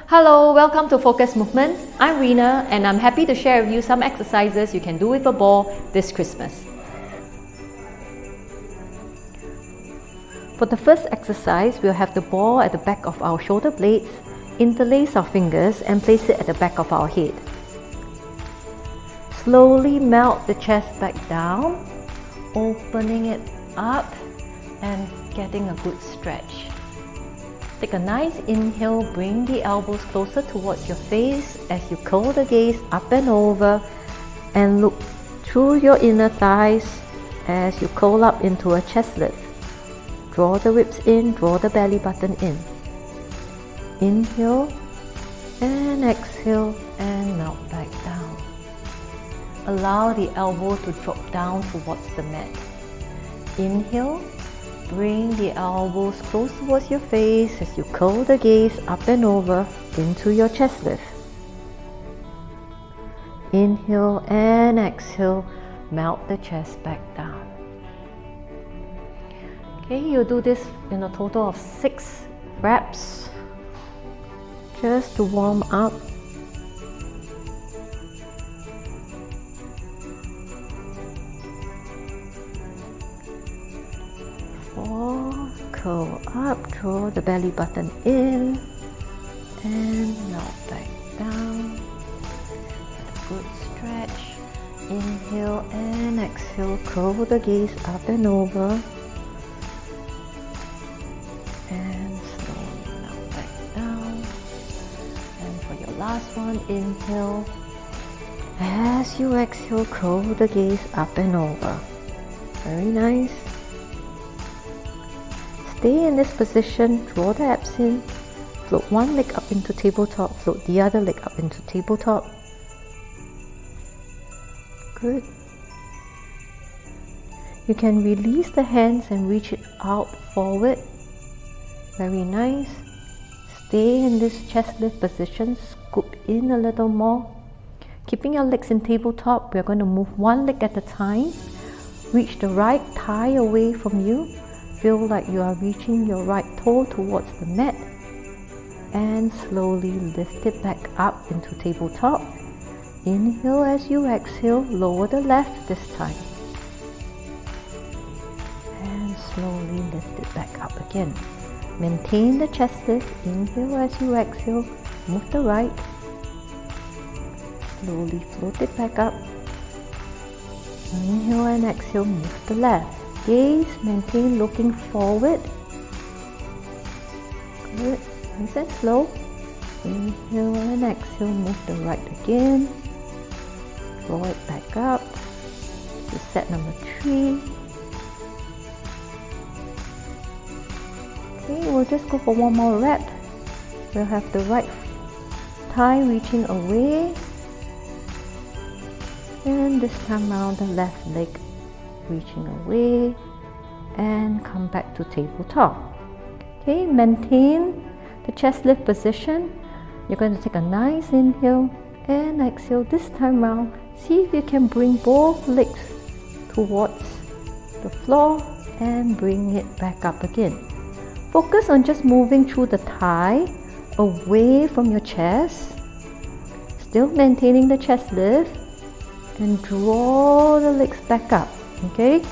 Hello, welcome to Focus Movement. I'm Rina and I'm happy to share with you some exercises you can do with a ball this Christmas. For the first exercise, we'll have the ball at the back of our shoulder blades, interlace our fingers and place it at the back of our head. Slowly melt the chest back down, opening it up and getting a good stretch. Take a nice inhale, bring the elbows closer towards your face as you curl the gaze up and over and look through your inner thighs as you curl up into a chest lift. Draw the ribs in, draw the belly button in. Inhale and exhale and melt back down. Allow the elbow to drop down towards the mat. Inhale. Bring the elbows close towards your face as you curl the gaze up and over into your chest lift. Inhale and exhale, melt the chest back down. Okay, you'll do this in a total of 6 reps just to warm up. Curl up, draw the belly button in and melt back down. Good stretch. Inhale and exhale, curl the gaze up and over and slowly melt back down. And for your last one, inhale. As you exhale, curl the gaze up and over. Very nice. Stay in this position, draw the abs in, float one leg up into tabletop, float the other leg up into tabletop. Good. You can release the hands and reach it out forward. Very nice. Stay in this chest lift position, scoop in a little more. Keeping your legs in tabletop, we're going to move one leg at a time. Reach the right thigh away from you. Feel like you are reaching your right toe towards the mat and slowly lift it back up into tabletop. Inhale as you exhale, lower the left this time. And slowly lift it back up again. Maintain the chest lift. Inhale as you exhale, move the right. Slowly float it back up. Inhale and exhale, move the left. Gaze, maintain looking forward. Good. Nice and slow. Inhale and exhale, move the right again. Draw it back up. To set number 3. Okay, we'll just go for one more rep. We'll have the right thigh reaching away. And this time around the left leg reaching away and come back to tabletop. Okay, maintain the chest lift position. You're going to take a nice inhale and exhale. This time round, see if you can bring both legs towards the floor and bring it back up again. Focus on just moving through the thigh away from your chest, still maintaining the chest lift, and draw the legs back up. Okay,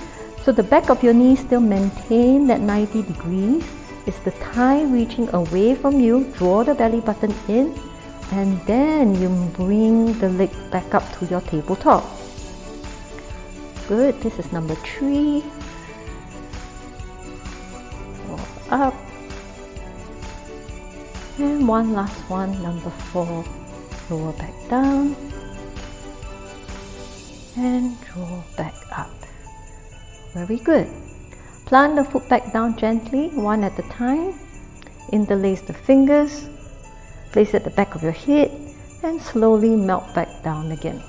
so the back of your knee still maintain that 90 degrees. It's the thigh reaching away from you. Draw the belly button in and then you bring the leg back up to your tabletop. Good, this is number 3. Draw up. And one last one, number 4. Lower back down and draw back up. Very good. Plant the foot back down gently, one at a time. Interlace the fingers. Place it at the back of your head and slowly melt back down again.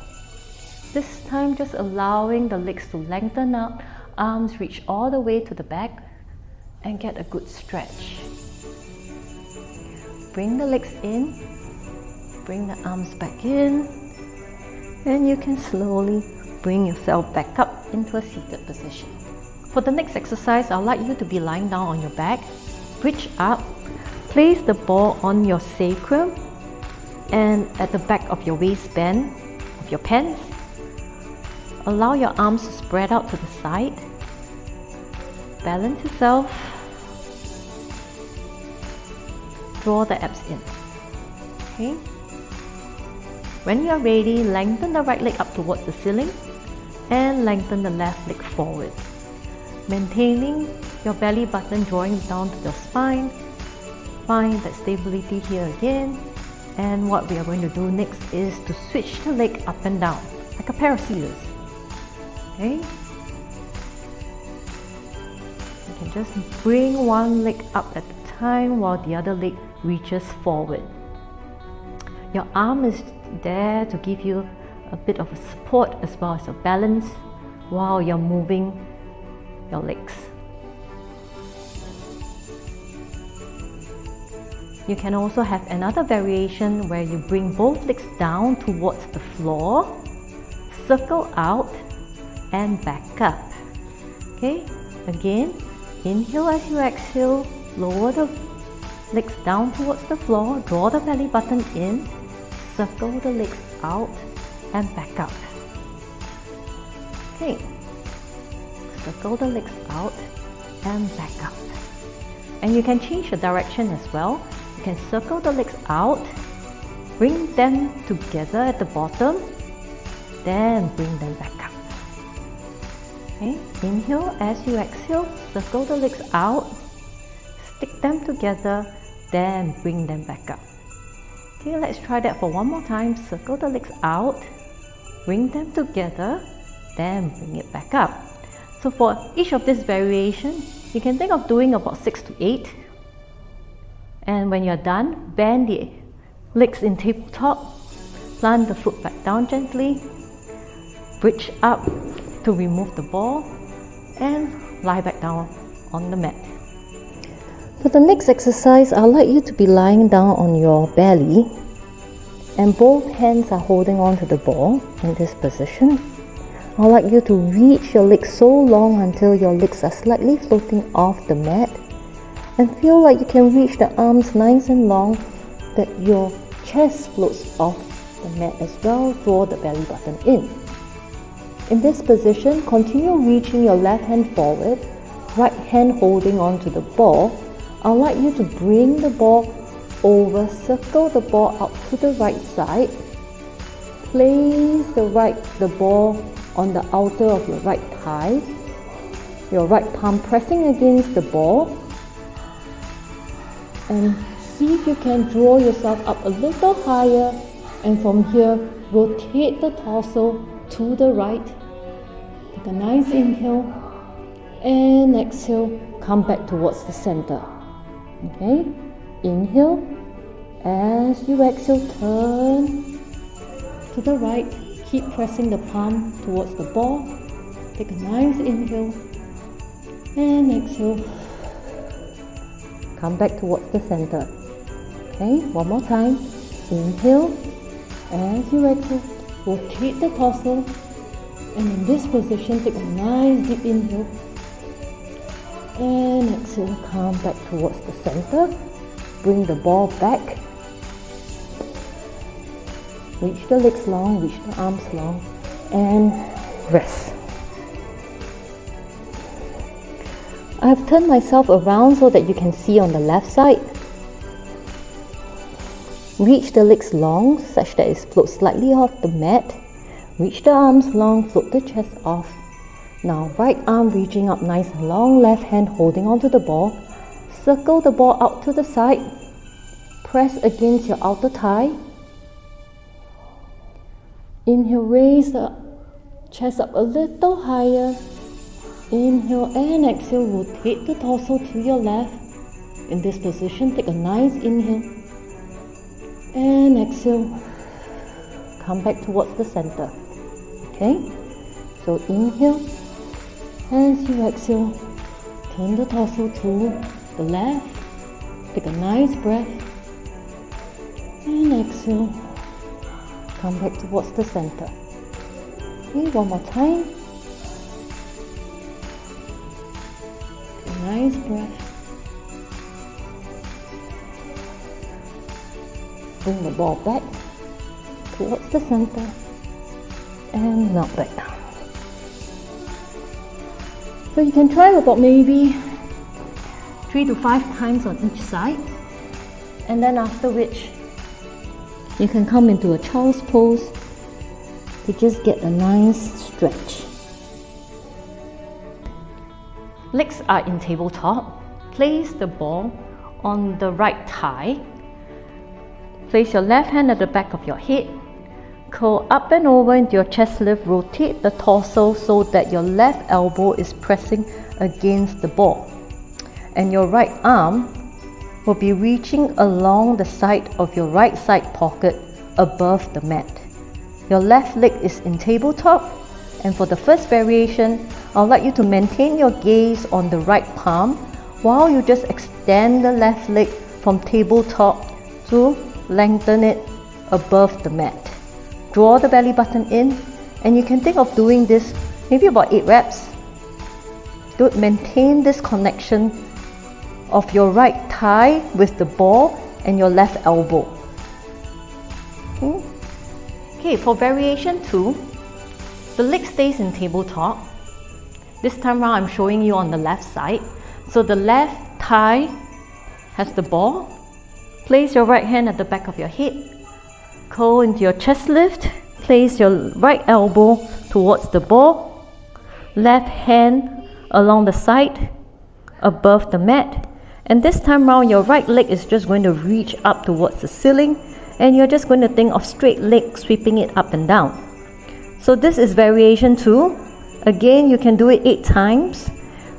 This time just allowing the legs to lengthen out, arms reach all the way to the back and get a good stretch. Bring the legs in, bring the arms back in, and you can slowly bring yourself back up into a seated position. For the next exercise, I'd like you to be lying down on your back, reach up, place the ball on your sacrum and at the back of your waistband of your pants. Allow your arms to spread out to the side. Balance yourself. Draw the abs in. Okay. When you're ready, lengthen the right leg up towards the ceiling and lengthen the left leg forward. Maintaining your belly button drawing down to the spine. Find that stability here again. And what we are going to do next is to switch the leg up and down, like a pair of scissors. Okay? You can just bring one leg up at a time while the other leg reaches forward. Your arm is there to give you a bit of a support as well as a balance while you're moving your legs. You can also have another variation where you bring both legs down towards the floor, circle out and back up. Okay, again, inhale as you exhale, lower the legs down towards the floor, draw the belly button in, circle the legs out and back up. Okay, circle the legs out and back up. And you can change the direction as well. You can circle the legs out, bring them together at the bottom, then bring them back up. Okay, inhale as you exhale, circle the legs out, stick them together, then bring them back up. Okay, let's try that for one more time. Circle the legs out, bring them together, then bring it back up. So for each of these variations, you can think of doing about 6 to 8. And when you're done, bend the legs in tabletop, plant the foot back down gently, bridge up to remove the ball, and lie back down on the mat. For the next exercise, I'd like you to be lying down on your belly and both hands are holding on to the ball in this position. I'd like you to reach your legs so long until your legs are slightly floating off the mat, and feel like you can reach the arms nice and long, that your chest floats off the mat as well. Draw the belly button in. In this position, continue reaching your left hand forward, right hand holding on to the ball. I'd like you to bring the ball over, circle the ball out to the right side. Place the ball on the outer of your right thigh, your right palm pressing against the ball, and see if you can draw yourself up a little higher, and from here rotate the torso to the right. Take a nice inhale and exhale, come back towards the center. Okay, inhale, as you exhale, turn to the right, keep pressing the palm towards the ball. Take a nice inhale and exhale, come back towards the center. Okay, one more time. Inhale, as you exhale, rotate the torso, and in this position, take a nice deep inhale and exhale, come back towards the center. Bring the ball back. Reach the legs long, reach the arms long, and rest. I've turned myself around so that you can see on the left side. Reach the legs long such that it floats slightly off the mat. Reach the arms long, float the chest off. Now right arm reaching up nice and long, left hand holding onto the ball. Circle the ball out to the side. Press against your outer thigh. Inhale, raise the chest up a little higher. Inhale and exhale, rotate the torso to your left. In this position, take a nice inhale and exhale, come back towards the center. Okay, so inhale, as you exhale, turn the torso to the left, take a nice breath, and exhale, come back towards the center. Okay, one more time. Take a nice breath. bring the ball back towards the center and melt back down. So you can try about maybe 3 to 5 times on each side, and then after which you can come into a child's pose to just get a nice stretch. Legs are in tabletop. Place the ball on the right thigh. Place your left hand at the back of your head. Curl up and over into your chest lift. Rotate the torso so that your left elbow is pressing against the ball. And your right arm will be reaching along the side of your right side pocket above the mat. Your left leg is in tabletop. And for the first variation, I'd like you to maintain your gaze on the right palm while you just extend the left leg from tabletop to lengthen it above the mat. Draw the belly button in, and you can think of doing this maybe about 8 reps. Good. Maintain this connection of your right thigh with the ball and your left elbow. Okay, for variation 2, the leg stays in tabletop. This time around I'm showing you on the left side. So the left thigh has the ball. Place your right hand at the back of your head. Curl into your chest lift. Place your right elbow towards the ball. Left hand along the side above the mat. And this time round your right leg is just going to reach up towards the ceiling, and you're just going to think of straight leg sweeping it up and down. So this is variation 2. Again, you can do it 8 times.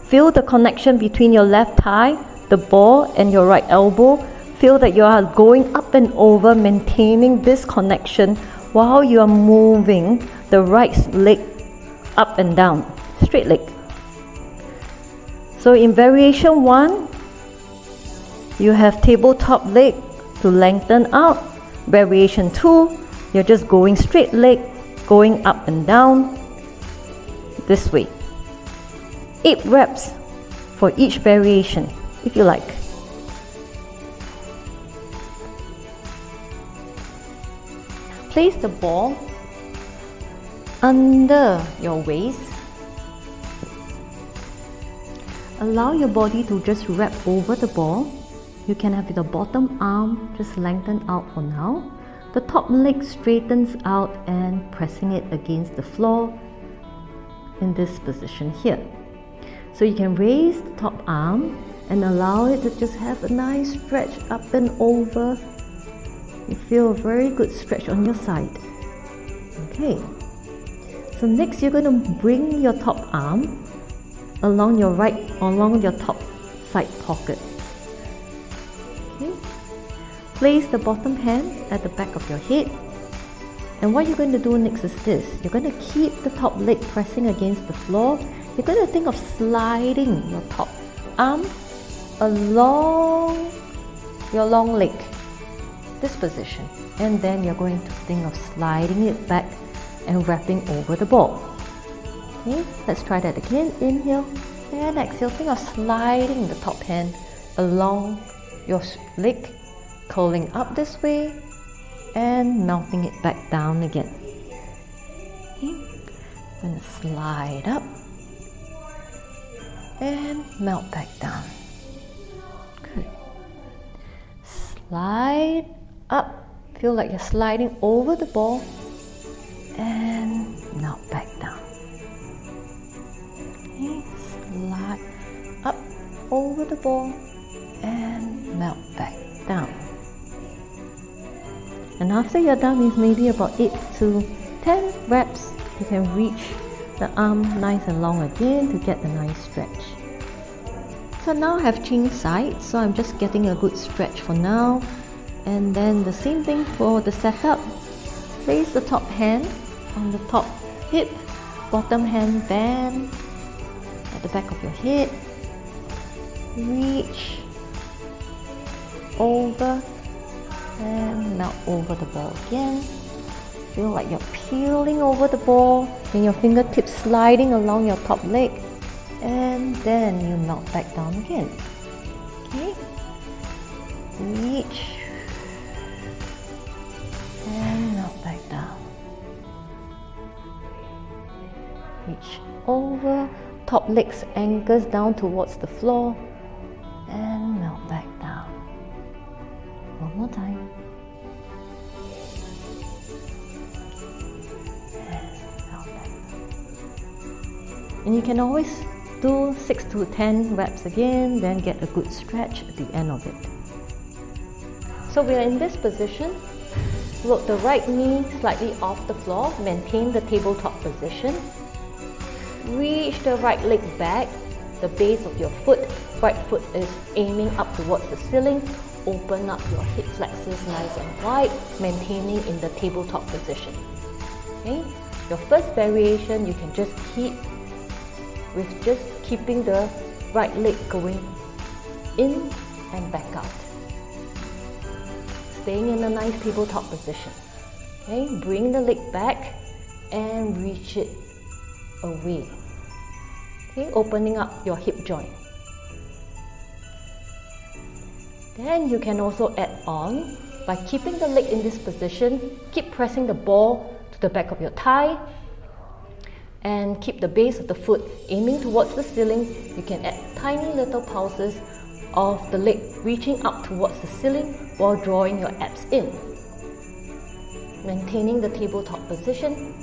Feel the connection between your left thigh, the ball, and your right elbow. Feel that you are going up and over, maintaining this connection while you are moving the right leg up and down, straight leg. So in variation 1, you have tabletop leg to lengthen out. Variation 2, you're just going straight leg, going up and down this way. 8 reps for each variation, if you like. Place the ball under your waist. Allow your body to just wrap over the ball. You can have the bottom arm just lengthen out for now. The top leg straightens out and pressing it against the floor in this position here. So you can raise the top arm and allow it to just have a nice stretch up and over. You feel a very good stretch on your side. Okay. So next you're going to bring your top arm along your top side pocket. Okay. Place the bottom hand at the back of your head. And what you're going to do next is this. You're going to keep the top leg pressing against the floor. You're going to think of sliding your top arm along your long leg, this position. And then you're going to think of sliding it back and wrapping over the ball. Okay, let's try that again. Inhale and exhale. Think of sliding the top hand along your leg, curling up this way and melting it back down again. Okay, and slide up and melt back down. Good. Slide up, feel like you're sliding over the ball and melt back down. Okay, slide up over the ball and melt back down. And after you're done with maybe about 8 to 10 reps, you can reach the arm nice and long again to get the nice stretch. So now I have changed sides, so I'm just getting a good stretch for now. And then the same thing for the setup. Place the top hand on the top hip, bottom hand bend at the back of your head. Reach over and melt over the ball again. Feel like you're peeling over the ball, then your fingertips sliding along your top leg, and then you melt back down again. Okay, reach reach over, top legs anchors down towards the floor, and melt back down. One more time. And melt back down. And you can always do 6 to 10 reps again, then get a good stretch at the end of it. So we are in this position. Float the right knee slightly off the floor, maintain the tabletop position. Reach the right leg back, the base of your foot, right foot is aiming up towards the ceiling. Open up your hip flexors nice and wide, maintaining in the tabletop position. Okay? Your first variation you can just keep with just keeping the right leg going in and back out. Staying in a nice tabletop position. Okay? Bring the leg back and reach it away. Okay? Opening up your hip joint. Then you can also add on by keeping the leg in this position. Keep pressing the ball to the back of your thigh and keep the base of the foot aiming towards the ceiling. You can add tiny little pulses of the leg reaching up towards the ceiling while drawing your abs in. Maintaining the tabletop position.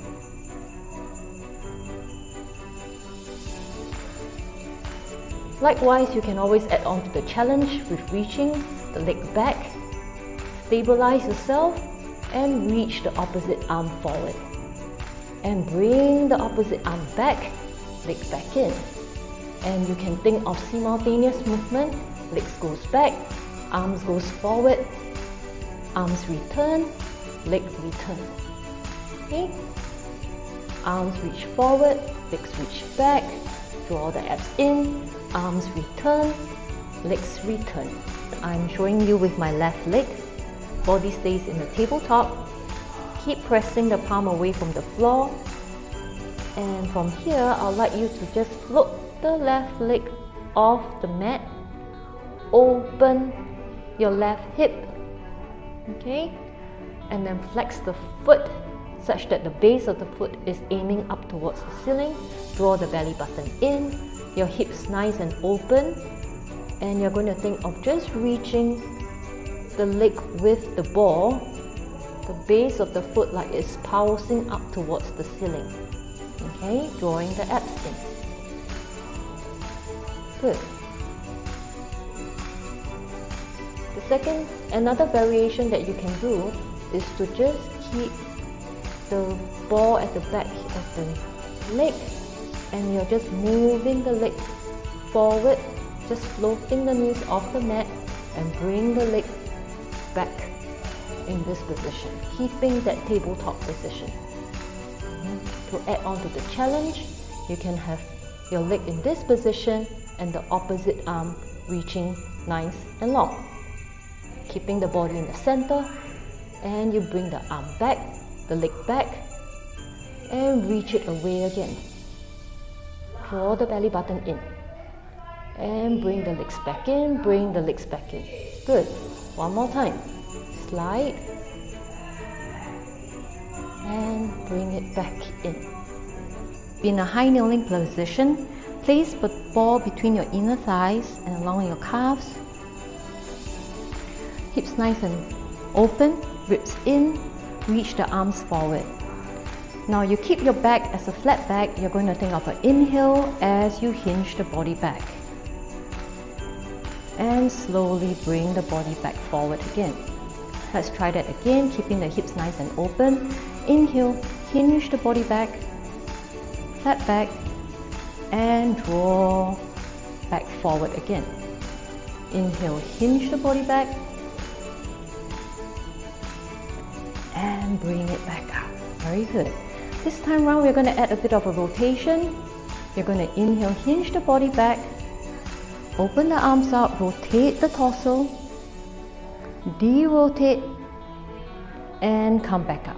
Likewise, you can always add on to the challenge with reaching the leg back. Stabilize yourself and reach the opposite arm forward. And bring the opposite arm back, leg back in. And you can think of simultaneous movement. Legs goes back, arms goes forward, arms return, leg return. Okay? Arms reach forward, legs reach back, draw the abs in, arms return, legs return. I'm showing you with my left leg. Body stays in the tabletop. Keep pressing the palm away from the floor. And from here, I'd like you to just float the left leg off the mat. Open your left hip. Okay? And then flex the foot such that the base of the foot is aiming up towards the ceiling. Draw the belly button in. Your hips nice and open. And you're going to think of just reaching the leg with the ball. The base of the foot like it's pulsing up towards the ceiling. Okay? Drawing the abs in. Good. Another variation that you can do is to just keep the ball at the back of the leg and you're just moving the leg forward, just floating the knees off the mat and bring the leg back in this position, keeping that tabletop position. To add on to the challenge, you can have your leg in this position and the opposite arm reaching nice and long. Keeping the body in the center, and you bring the arm back, the leg back, and reach it away again. Draw the belly button in, and bring the legs back in, bring the legs back in. Good. One more time. Slide, and bring it back in. In a high kneeling position, place the ball between your inner thighs and along your calves. Hips nice and open, ribs in, reach the arms forward. Now you keep your back as a flat back. You're going to think of an inhale as you hinge the body back. And slowly bring the body back forward again. Let's try that again, keeping the hips nice and open. Inhale, hinge the body back, flat back, and draw back forward again. Inhale, hinge the body back, and bring it back up. Very good. This time around, we're going to add a bit of a rotation. You're going to inhale, hinge the body back, open the arms out, rotate the torso, de-rotate, and come back up.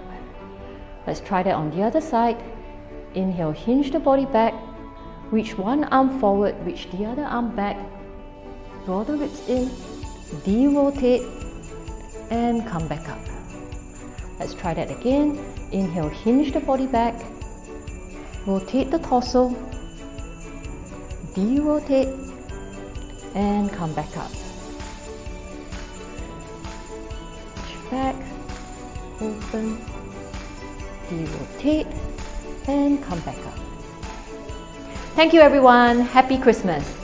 Let's try that on the other side. Inhale, hinge the body back, reach one arm forward, reach the other arm back, draw the ribs in, de-rotate, and come back up. Let's try that again. Inhale, hinge the body back, Rotate the torso, de-rotate, and come back up. Push back, open, de-rotate, and come back up. Thank you everyone. Happy Christmas.